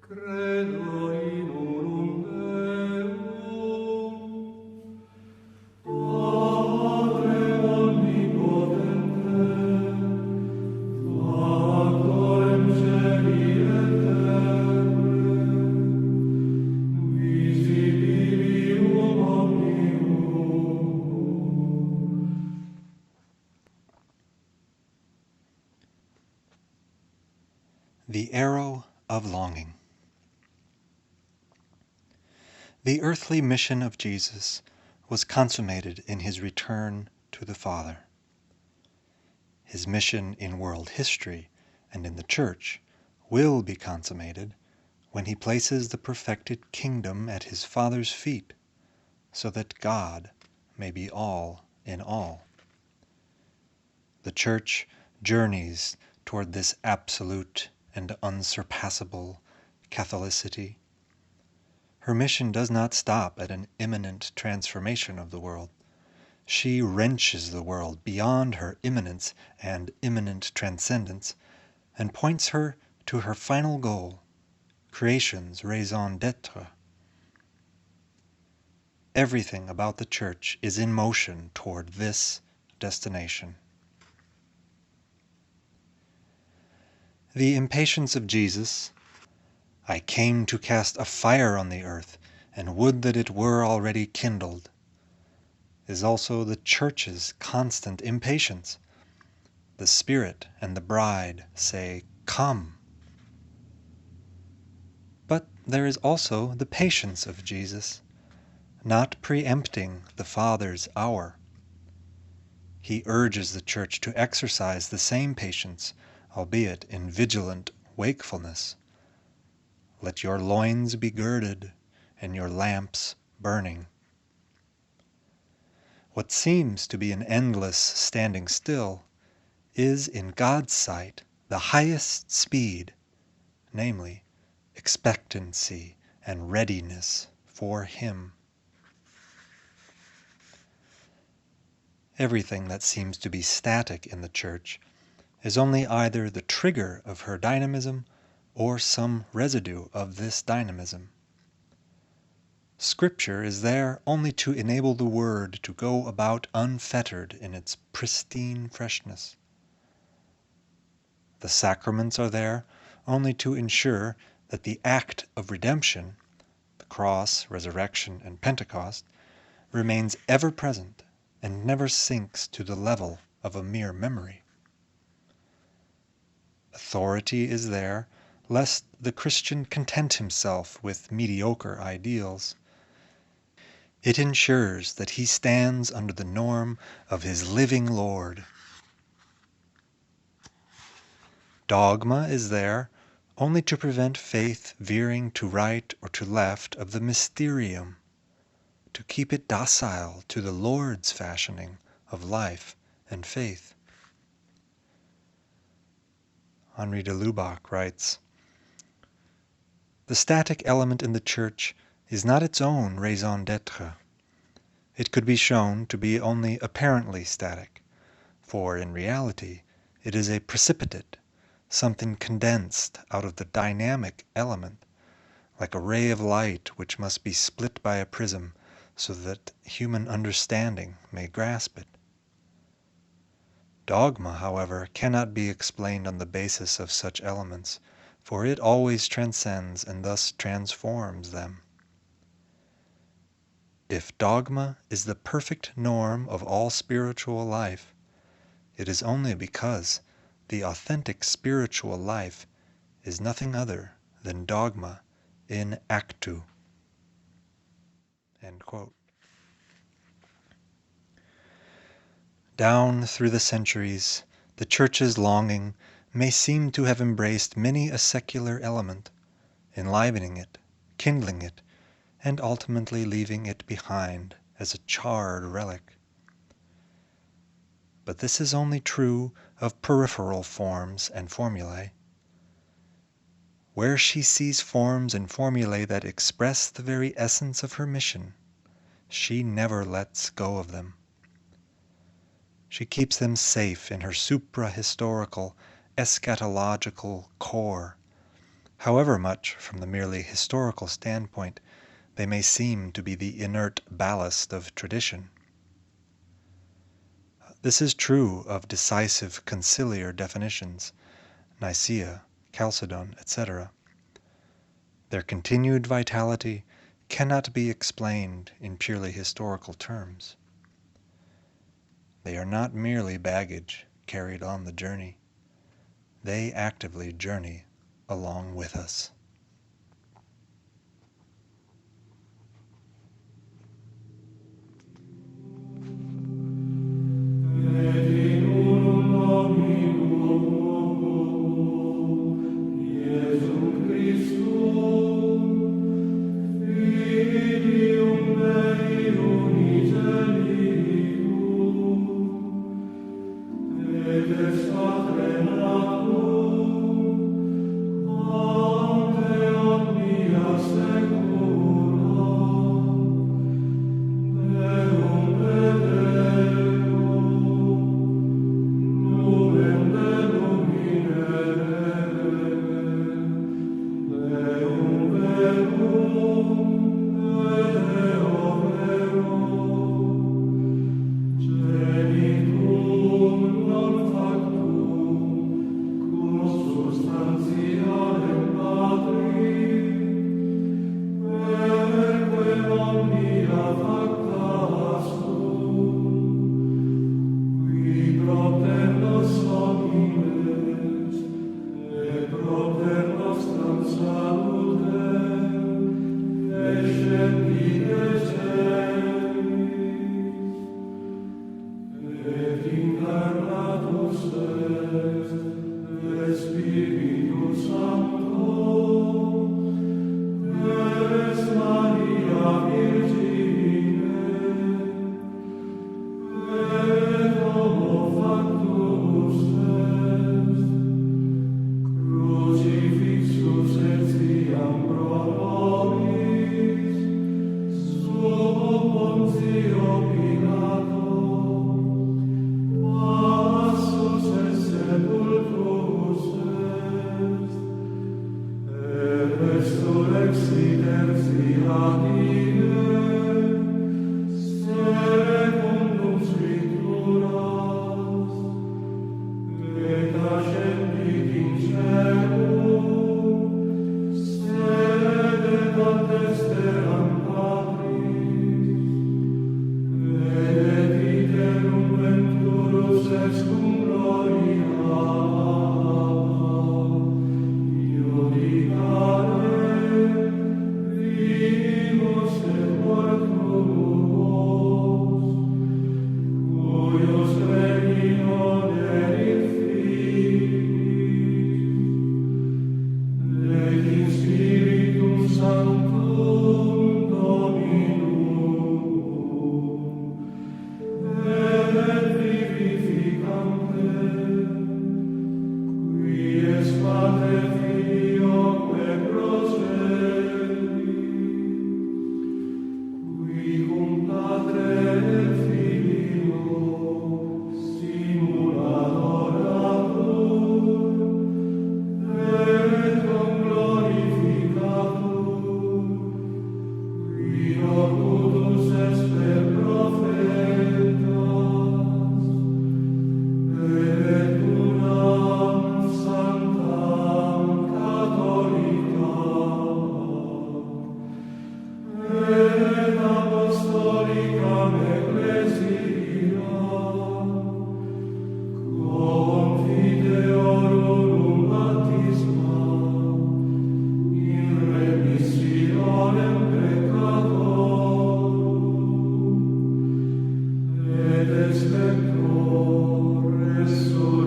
Credo in unum Deum, Patrem omnipotente, Factorem celi et terrae, visibilium omnium. The Arrow of Longing. The earthly mission of Jesus was consummated in his return to the Father. His mission in world history and in the Church will be consummated when he places the perfected kingdom at his Father's feet, so that God may be all in all. The Church journeys toward this absolute and unsurpassable Catholicity. Her mission does not stop at an imminent transformation of the world. She wrenches the world beyond her immanence and imminent transcendence and points her to her final goal, creation's raison d'être. Everything about the Church is in motion toward this destination. The impatience of Jesus, "I came to cast a fire on the earth, and would that it were already kindled," is also the Church's constant impatience. The Spirit and the bride say, "Come." But there is also the patience of Jesus, not preempting the Father's hour. He urges the Church to exercise the same patience, albeit in vigilant wakefulness. Let your loins be girded and your lamps burning. What seems to be an endless standing still is in God's sight the highest speed, namely, expectancy and readiness for Him. Everything that seems to be static in the Church is only either the trigger of her dynamism or some residue of this dynamism. Scripture is there only to enable the Word to go about unfettered in its pristine freshness. The sacraments are there only to ensure that the act of redemption, the cross, resurrection, and Pentecost, remains ever present and never sinks to the level of a mere memory. Authority is there lest the Christian content himself with mediocre ideals. It ensures that he stands under the norm of his living Lord. Dogma is there only to prevent faith veering to right or to left of the mysterium, to keep it docile to the Lord's fashioning of life and faith. Henri de Lubac writes, "The static element in the Church is not its own raison d'être. It could be shown to be only apparently static, for in reality it is a precipitate, something condensed out of the dynamic element, like a ray of light which must be split by a prism so that human understanding may grasp it. Dogma, however, cannot be explained on the basis of such elements, for it always transcends and thus transforms them. If dogma is the perfect norm of all spiritual life, it is only because the authentic spiritual life is nothing other than dogma in actu." End quote. Down through the centuries, the Church's longing may seem to have embraced many a secular element, enlivening it, kindling it, and ultimately leaving it behind as a charred relic. But this is only true of peripheral forms and formulae. Where she sees forms and formulae that express the very essence of her mission, she never lets go of them. She keeps them safe in her supra-historical, eschatological core, however much from the merely historical standpoint they may seem to be the inert ballast of tradition. This is true of decisive conciliar definitions, Nicaea, Chalcedon, etc. Their continued vitality cannot be explained in purely historical terms. They are not merely baggage carried on the journey. They actively journey along with us.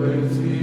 Resurrectio